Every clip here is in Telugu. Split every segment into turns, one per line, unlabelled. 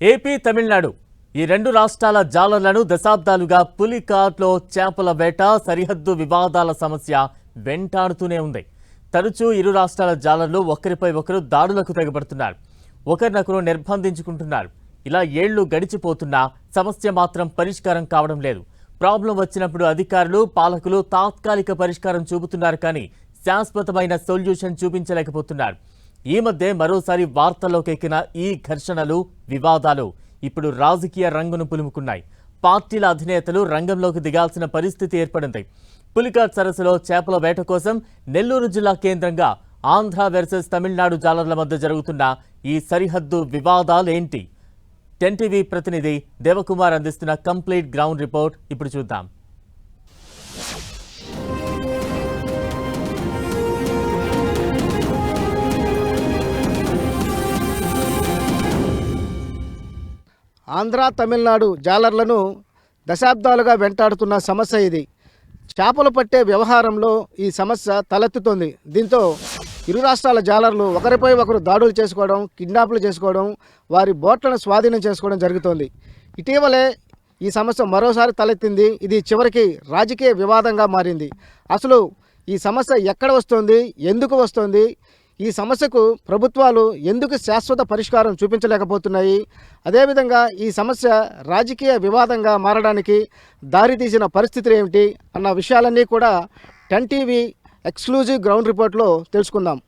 ఏపీ తమిళనాడు ఈ రెండు రాష్ట్రాల జాలర్లను దశాబ్దాలుగా పులికాట్లో చేపల వేట సరిహద్దు వివాదాల సమస్య వెంటాడుతూనే ఉంది. తరచూ ఇరు రాష్ట్రాల జాలర్లు ఒకరిపై ఒకరు దాడులకు తెగబడుతున్నారు, ఒకరినొకరు నిర్బంధించుకుంటున్నారు. ఇలా ఏళ్లు గడిచిపోతున్నా సమస్య మాత్రం పరిష్కారం కావడం లేదు. ప్రాబ్లం వచ్చినప్పుడు అధికారులు పాలకులు తాత్కాలిక పరిష్కారం చూపుతున్నారు, కానీ శాశ్వతమైన సొల్యూషన్ చూపించలేకపోతున్నారు. ఈ మధ్య మరోసారి వార్తల్లోకి ఎక్కిన ఈ ఘర్షణలు వివాదాలు ఇప్పుడు రాజకీయ రంగును పులుముకున్నాయి. పార్టీల అధినేతలు రంగంలోకి దిగాల్సిన పరిస్థితి ఏర్పడింది. పులికాట్ సరస్సులో చేపల వేట కోసం నెల్లూరు జిల్లా కేంద్రంగా ఆంధ్ర వర్సెస్ తమిళనాడు జాలర్ల మధ్య జరుగుతున్న ఈ సరిహద్దు వివాదాలేంటి? 10 టీవీ ప్రతినిధి దేవకుమార్ అందిస్తున్న కంప్లీట్ గ్రౌండ్ రిపోర్ట్ ఇప్పుడు చూద్దాం.
ఆంధ్ర తమిళనాడు జాలర్లను దశాబ్దాలుగా వెంటాడుతున్న సమస్య ఇది. చేపలు పట్టే వ్యవహారంలో ఈ సమస్య తలెత్తుతోంది. దీంతో ఇరు రాష్ట్రాల జాలర్లు ఒకరిపై ఒకరు దాడులు చేసుకోవడం, కిడ్నాప్లు చేసుకోవడం, వారి బోట్లను స్వాధీనం చేసుకోవడం జరుగుతోంది. ఇటీవలే ఈ సమస్య మరోసారి తలెత్తింది. ఇది చివరికి రాజకీయ వివాదంగా మారింది. అసలు ఈ సమస్య ఎక్కడ వస్తోంది, ఎందుకు వస్తోంది, ఈ సమస్యకు ప్రభుత్వాలు ఎందుకు శాశ్వత పరిష్కారం చూపించలేకపోతున్నాయి, అదేవిధంగా ఈ సమస్య రాజకీయ వివాదంగా మారడానికి దారితీసిన పరిస్థితులు ఏమిటి అన్న విషయాలన్నీ కూడా 10 టీవీ ఎక్స్క్లూజివ్ గ్రౌండ్ రిపోర్ట్లో తెలుసుకుందాం.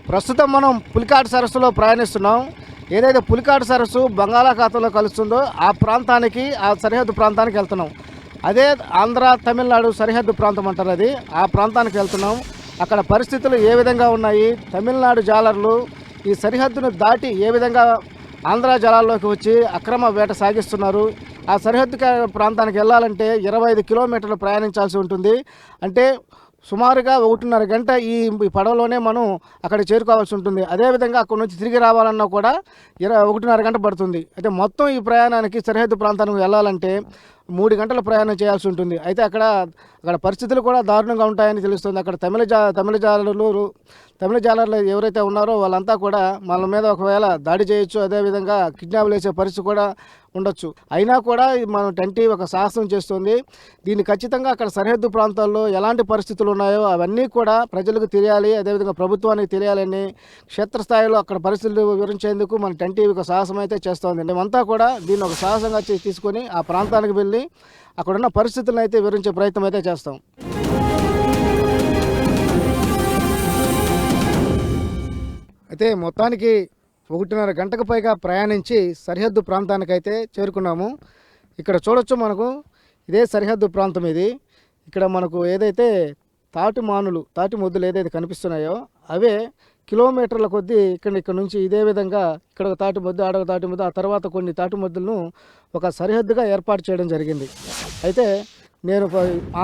ప్రస్తుతం మనం పులికాట్ సరస్సులో ప్రయాణిస్తున్నాం. ఏదైతే పులికాట్ సరస్సు బంగాళాఖాతంలో కలుస్తుందో ఆ ప్రాంతానికి, ఆ సరిహద్దు ప్రాంతానికి వెళ్తున్నాం. అదే ఆంధ్ర తమిళనాడు సరిహద్దు ప్రాంతం అంటారు, అది ఆ ప్రాంతానికి వెళ్తున్నాం. అక్కడ పరిస్థితులు ఏ విధంగా ఉన్నాయి, తమిళనాడు జాలర్లు ఈ సరిహద్దును దాటి ఏ విధంగా ఆంధ్ర జలాల్లోకి వచ్చి అక్రమ వేట సాగిస్తున్నారు. ఆ సరిహద్దు ప్రాంతానికి వెళ్ళాలంటే 25 కిలోమీటర్లు ప్రయాణించాల్సి ఉంటుంది. అంటే సుమారుగా 1.5 గంట ఈ పడవలోనే మనం అక్కడ చేరుకోవాల్సి ఉంటుంది. అదేవిధంగా అక్కడ నుంచి తిరిగి రావాలన్నా కూడా 1.5 గంట పడుతుంది. అయితే మొత్తం ఈ ప్రయాణానికి సరిహద్దు ప్రాంతానికి వెళ్ళాలంటే 3 గంటల ప్రయాణం చేయాల్సి ఉంటుంది. అయితే అక్కడ పరిస్థితులు కూడా దారుణంగా ఉంటాయని తెలుస్తుంది. అక్కడ తమిళ జాలర్లు ఎవరైతే ఉన్నారో వాళ్ళంతా కూడా వాళ్ళ మీద ఒకవేళ దాడి చేయొచ్చు, అదేవిధంగా కిడ్నాప్లు వేసే పరిస్థితి కూడా ఉండొచ్చు. అయినా కూడా మనం 10 టీవీ ఒక సాహసం చేస్తుంది. దీన్ని ఖచ్చితంగా అక్కడ సరిహద్దు ప్రాంతాల్లో ఎలాంటి పరిస్థితులు ఉన్నాయో అవన్నీ కూడా ప్రజలకు తెలియాలి, అదేవిధంగా ప్రభుత్వానికి తెలియాలని క్షేత్రస్థాయిలో అక్కడ పరిస్థితులు వివరించేందుకు మన 10 టీవీ ఒక సాహసం అయితే చేస్తోంది. మేమంతా కూడా దీన్ని ఒక సాహసంగా తీసుకొని ఆ ప్రాంతానికి వెళ్ళి అక్కడున్న పరిస్థితులను అయితే వివరించే ప్రయత్నం అయితే చేస్తాం. అయితే మొత్తానికి 1.5 గంటకు పైగా ప్రయాణించి సరిహద్దు ప్రాంతానికైతే చేరుకున్నాము. ఇక్కడ చూడొచ్చు, మనకు ఇదే సరిహద్దు ప్రాంతం ఇది. ఇక్కడ మనకు ఏదైతే తాటి మొద్దులు ఏదైతే కనిపిస్తున్నాయో అవే కిలోమీటర్ల కొద్దీ ఇక్కడ నుంచి ఇదే విధంగా ఇక్కడ ఒక తాటి మొద్దు, ఆడొక తాటి మొద్దు, ఆ తర్వాత కొన్ని తాటి మొద్దులను ఒక సరిహద్దుగా ఏర్పాటు చేయడం జరిగింది. అయితే నేను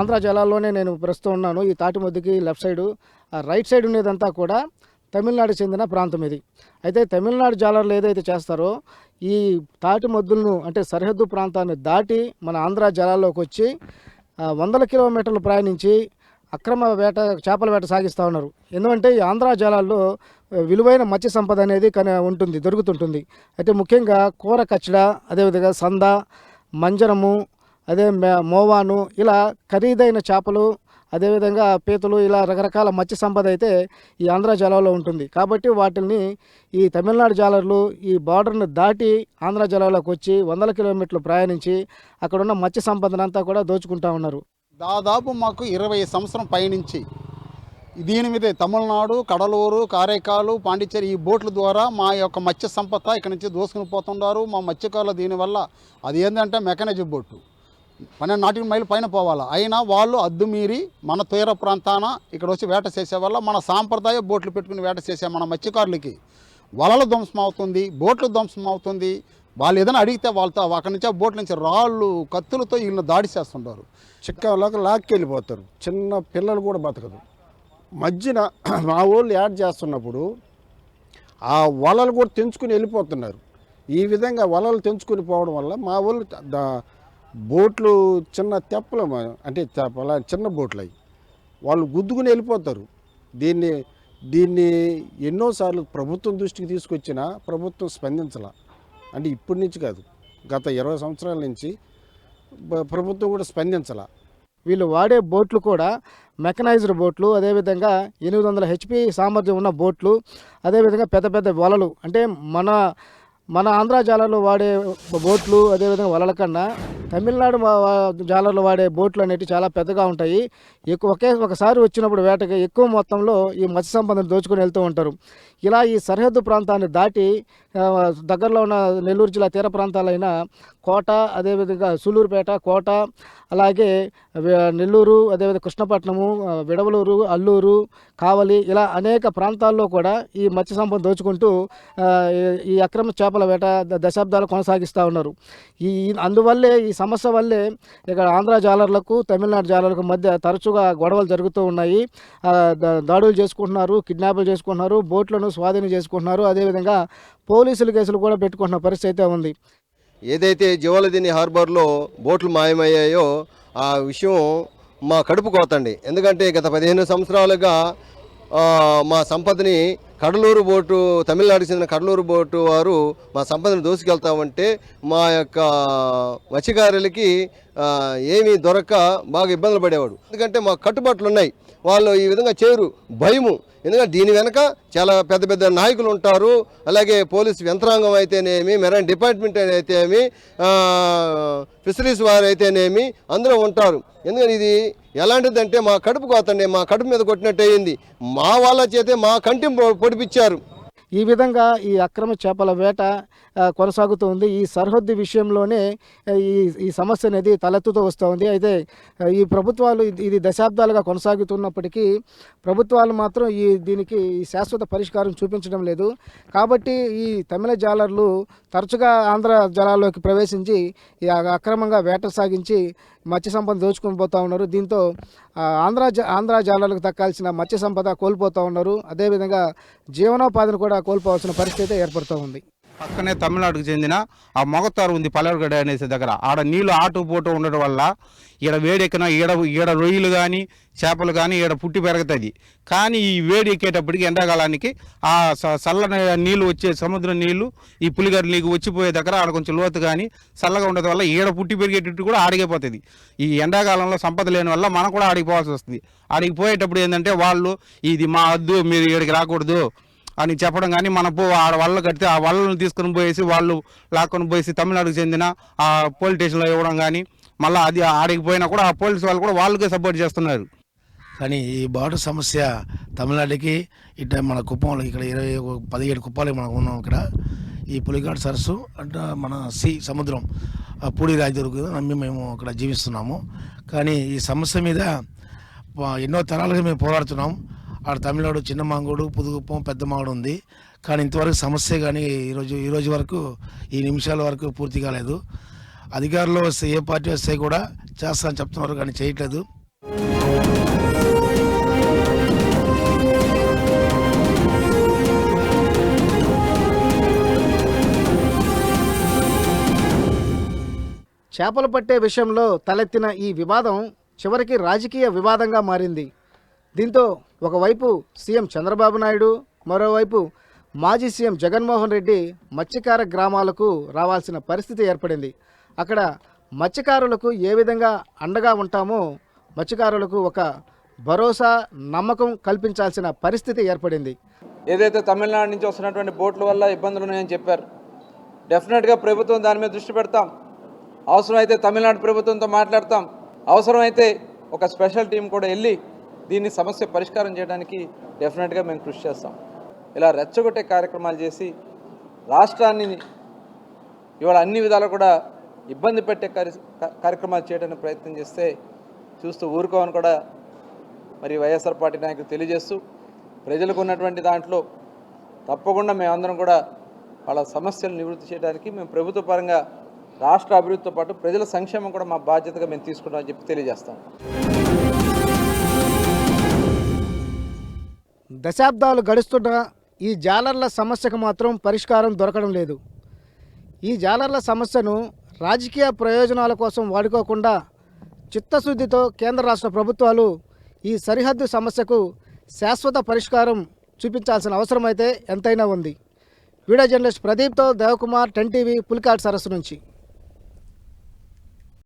ఆంధ్ర జలాల్లోనే నేను ప్రస్తుతం ఉన్నాను. ఈ తాటి మొద్దుకి లెఫ్ట్ సైడు, ఆ రైట్ సైడ్ ఉండేదంతా కూడా తమిళనాడు చెందిన ప్రాంతం ఇది. అయితే తమిళనాడు జాలర్లు ఏదైతే చేస్తారో ఈ తాటి మొద్దులను అంటే సరిహద్దు ప్రాంతాన్ని దాటి మన ఆంధ్ర జలాల్లోకి వచ్చి 100 కిలోమీటర్లు ప్రయాణించి అక్రమ చేపల వేట సాగిస్తూ ఉన్నారు. ఎందుకంటే ఈ ఆంధ్ర జలాల్లో విలువైన మత్స్య సంపద అనేది దొరుకుతుంటుంది. అయితే ముఖ్యంగా కూర కచ్చడ, అదేవిధంగా సంద, మంజరము, అదే మోవాను, ఇలా ఖరీదైన చేపలు, అదేవిధంగా పీతలు, ఇలా రకరకాల మత్స్య సంపద అయితే ఈ ఆంధ్ర జలాల్లో ఉంటుంది. కాబట్టి వాటిని ఈ తమిళనాడు జాలర్లు ఈ బార్డర్ను దాటి ఆంధ్ర జలాల్లోకి వచ్చి 100 కిలోమీటర్లు ప్రయాణించి అక్కడున్న మత్స్య సంపదనంతా కూడా దోచుకుంటూ ఉన్నారు.
దాదాపు మాకు 20 సంవత్సరం పైనుంచి దీని మీదే తమిళనాడు, కడలూరు, కారైకాలు, పాండిచ్చేరి ఈ బోట్ల ద్వారా మా యొక్క మత్స్య సంపద ఇక్కడ నుంచి దోసుకుని పోతున్నారు. మా మత్స్యకారులు దీనివల్ల అది ఏంటంటే మెకానిజం బోటు 12 నాటికల్ మైలు పైన పోవాలి. అయినా వాళ్ళు అద్దుమీరి మన తీర ప్రాంతాన ఇక్కడ వచ్చి వేట చేసే వల్ల మన సాంప్రదాయ బోట్లు పెట్టుకుని వేట చేసే మన మత్స్యకారులకి వలలు ధ్వంసం అవుతుంది, బోట్లు ధ్వంసం అవుతుంది. వాళ్ళు ఏదైనా అడిగితే వాళ్ళతో అక్కడి నుంచి ఆ బోట్ల నుంచి రాళ్ళు, కత్తులతో వీళ్ళని దాడి చేస్తుంటారు.
చిక్కలోకి లాక్కెళ్ళిపోతారు. చిన్న పిల్లలు కూడా బతకదు. మధ్యన మా వాళ్ళు యాడ్ చేస్తున్నప్పుడు ఆ వలలు కూడా తెంచుకుని వెళ్ళిపోతున్నారు. ఈ విధంగా వలలు తెంచుకుని పోవడం వల్ల మా వాళ్ళు బోట్లు చిన్న తెప్పలు అంటే అలా చిన్న బోట్లు అవి వాళ్ళు గుద్దుకుని వెళ్ళిపోతారు. దీన్ని దీన్ని ఎన్నోసార్లు ప్రభుత్వం దృష్టికి తీసుకొచ్చినా ప్రభుత్వం స్పందించాల. అంటే ఇప్పటి నుంచి కాదు, గత 20 సంవత్సరాల నుంచి ప్రభుత్వం కూడా స్పందించాల.
వీళ్ళు వాడే బోట్లు కూడా మెకనైజ్డ్ బోట్లు, అదేవిధంగా 800 HP సామర్థ్యం ఉన్న బోట్లు, అదేవిధంగా పెద్ద పెద్ద వలలు. అంటే మన ఆంధ్ర జాలర్లో వాడే బోట్లు అదేవిధంగా వలల కన్నా తమిళనాడు జాలర్లో వాడే బోట్లు అనేవి చాలా పెద్దగా ఉంటాయి. ఒకసారి వచ్చినప్పుడు వేటకి ఎక్కువ మొత్తంలో ఈ మత్స్య సంపదను దోచుకొని వెళ్తూ ఉంటారు. ఇలా ఈ సరిహద్దు ప్రాంతాన్ని దాటి దగ్గరలో ఉన్న నెల్లూరు జిల్లా తీర ప్రాంతాలైన కోట, అదేవిధంగా సూలూరుపేట, కోట, అలాగే నెల్లూరు, అదేవిధంగా కృష్ణపట్నము, విడవలూరు, అల్లూరు, కావలి, ఇలా అనేక ప్రాంతాల్లో కూడా ఈ మత్స్య సంపద దోచుకుంటూ ఈ అక్రమ చేపల వేట దశాబ్దాలు కొనసాగిస్తూ ఉన్నారు. అందువల్లే ఈ సమస్య వల్లే ఇక్కడ ఆంధ్ర జాలర్లకు తమిళనాడు జాలర్లకు మధ్య తరచుగా గొడవలు జరుగుతూ ఉన్నాయి. దాడులు చేసుకుంటున్నారు, కిడ్నాపులు చేసుకుంటున్నారు, బోట్లను స్వాధీనం చేసుకుంటున్నారు, అదేవిధంగా పోలీసుల కేసులు కూడా పెట్టుకుంటున్న పరిస్థితి అయితే ఉంది.
ఏదైతే జవలదిని హార్బర్లో బోట్లు మాయమయ్యాయో ఆ విషయం మా కడుపు కోతండి. ఎందుకంటే గత 15 సంవత్సరాలుగా మా సంపదని కడలూరు బోటు, తమిళనాడుకు చెందిన కడలూరు బోటు వారు మా సంపదను దోసుకెళ్తామంటే మా యొక్క మత్స్యకారులకి ఏమీ దొరక్క బాగా ఇబ్బందులు పడేవాడు. ఎందుకంటే మా కట్టుబాట్లు ఉన్నాయి, వాళ్ళు ఈ విధంగా చేయరు, భయము. ఎందుకంటే దీని వెనక చాలా పెద్ద పెద్ద నాయకులు ఉంటారు, అలాగే పోలీసు యంత్రాంగం అయితేనేమి, మెరైన్ డిపార్ట్మెంట్ అయితేనేమి, ఫిషరీస్ వారు అయితేనేమి అందరూ ఉంటారు. ఎందుకంటే ఇది ఎలాంటిదంటే మా కడుపు కోతండి, మా కడుపు మీద కొట్టినట్టు అయ్యింది. మా వాళ్ళ చేతే మా కంటి పొడిపించారు.
ఈ విధంగా ఈ అక్రమ చేపల వేట కొనసాగుతూ ఉంది. ఈ సరిహద్దు విషయంలోనే ఈ సమస్య అనేది తలెత్తుతూ వస్తూ ఉంది. అయితే ఈ ప్రభుత్వాలు ఇది దశాబ్దాలుగా కొనసాగుతున్నప్పటికీ ప్రభుత్వాలు మాత్రం దీనికి శాశ్వత పరిష్కారం చూపించడం లేదు. కాబట్టి ఈ తమిళ జాలర్లు తరచుగా ఆంధ్ర జలాల్లోకి ప్రవేశించి అక్రమంగా వేట సాగించి మత్స్య సంపద దోచుకొని పోతూ ఉన్నారు. దీంతో ఆంధ్ర జాలర్లకు దక్కాల్సిన మత్స్య సంపద కోల్పోతూ ఉన్నారు. అదేవిధంగా జీవనోపాధిని కూడా కోల్పోవాల్సిన పరిస్థితి ఏర్పడుతూ ఉంది.
పక్కనే తమిళనాడుకు చెందిన ఆ మొగతారు ఉంది, పల్లెరుగడ అనేసి దగ్గర. ఆడ నీళ్ళు ఆటు పోటు ఉండడం వల్ల ఈడ వేడెక్కిన ఈడ రొయ్యలు కానీ చేపలు కానీ ఈడ పుట్టి పెరుగుతుంది. కానీ ఈ వేడి ఎక్కేటప్పటికి ఎండాకాలానికి ఆ చల్లని నీళ్ళు వచ్చే సముద్రం నీళ్ళు ఈ పులిగారి నీకు వచ్చిపోయే దగ్గర ఆడ కొంచెం లోతు కానీ చల్లగా ఉండడం వల్ల ఈడ పుట్టి పెరిగేటట్టు కూడా ఆడిగిపోతుంది. ఈ ఎండాకాలంలో సంపద లేని వల్ల మనం కూడా ఆడిపోవాల్సి వస్తుంది. ఆడికి పోయేటప్పుడు ఏంటంటే వాళ్ళు ఇది మా వద్దు, మీరు ఇక్కడికి రాకూడదు అని చెప్పడం కానీ, మన ఆడ వల్ల కడితే ఆ వల్లను తీసుకొని పోయేసి వాళ్ళు లాక్కొని పోయేసి తమిళనాడుకు చెందిన ఆ పోలీస్ స్టేషన్లో ఇవ్వడం కానీ, మళ్ళీ అది ఆడికి పోయినా కూడా ఆ పోలీసు వాళ్ళు కూడా వాళ్ళకే సపోర్ట్ చేస్తున్నారు.
కానీ ఈ బార్డర్ సమస్య తమిళనాడుకి ఇట్లా మన కుప్పంలో ఇక్కడ 17 కుప్పాలు మనం ఉన్నాం. ఇక్కడ ఈ పులిఘాట్ సరస్సు అంటే మన సముద్రం పూడి రాజదుర్గ నమ్మి మేము అక్కడ జీవిస్తున్నాము. కానీ ఈ సమస్య మీద ఎన్నో తరాలుగా మేము పోరాడుతున్నాం. ఆడ తమిళనాడు చిన్న మాంగోడు, పుదుగుప్పం, పెద్ద మాంగోడు ఉంది. కానీ ఇంతవరకు సమస్య కానీ ఈ రోజు వరకు ఈ నిమిషాల వరకు పూర్తి కాలేదు. అధికారులు వస్తే ఏ పార్టీ వస్తే కూడా చేస్తామని చెప్తున్నారు, కానీ చేయట్లేదు.
చేపలు పట్టే విషయంలో తలెత్తిన ఈ వివాదం చివరికి రాజకీయ వివాదంగా మారింది. దీంతో ఒకవైపు సీఎం చంద్రబాబు నాయుడు, మరోవైపు మాజీ సీఎం జగన్మోహన్ రెడ్డి మత్స్యకార గ్రామాలకు రావాల్సిన పరిస్థితి ఏర్పడింది. అక్కడ మత్స్యకారులకు ఏ విధంగా అండగా ఉంటామో మత్స్యకారులకు ఒక భరోసా, నమ్మకం కల్పించాల్సిన పరిస్థితి ఏర్పడింది.
ఏదైతే తమిళనాడు నుంచి వస్తున్నటువంటి బోట్ల వల్ల ఇబ్బందులు ఉన్నాయని చెప్పారు, డెఫినెట్గా ప్రభుత్వం దాని మీద దృష్టి పెడతాం. అవసరమైతే తమిళనాడు ప్రభుత్వంతో మాట్లాడతాం. అవసరమైతే ఒక స్పెషల్ టీం కూడా వెళ్ళి దీన్ని సమస్య పరిష్కారం చేయడానికి డెఫినెట్గా మేము కృషి చేస్తాం. ఇలా రెచ్చగొట్టే కార్యక్రమాలు చేసి రాష్ట్రాన్ని ఇవాళ అన్ని విధాలు కూడా ఇబ్బంది పెట్టే కార్యక్రమాలు చేయడానికి ప్రయత్నం చేస్తే చూస్తూ ఊరుకోమని కూడా మరి వైఎస్ఆర్ పార్టీ నాయకులు తెలియజేస్తూ, ప్రజలకు ఉన్నటువంటి దాంట్లో తప్పకుండా మేమందరం కూడా వాళ్ళ సమస్యలు నివృత్తి చేయడానికి మేము ప్రభుత్వ పరంగా రాష్ట్ర అభివృద్ధితో పాటు ప్రజల సంక్షేమం కూడా మా బాధ్యతగా మేము తీసుకుంటామని చెప్పి తెలియజేస్తాం.
దశాబ్దాలు గడుస్తున్న ఈ జాలర్ల సమస్యకు మాత్రం పరిష్కారం దొరకడం లేదు. ఈ జాలర్ల సమస్యను రాజకీయ ప్రయోజనాల కోసం వాడుకోకుండా చిత్తశుద్ధితో కేంద్ర రాష్ట్ర ప్రభుత్వాలు ఈ సరిహద్దు సమస్యకు శాశ్వత పరిష్కారం చూపించాల్సిన అవసరం అయితే ఎంతైనా ఉంది. వీడియో జర్నలిస్ట్ ప్రదీప్తో దేవకుమార్, 10 టీవీ, పులికాట్ సరస్సు నుంచి.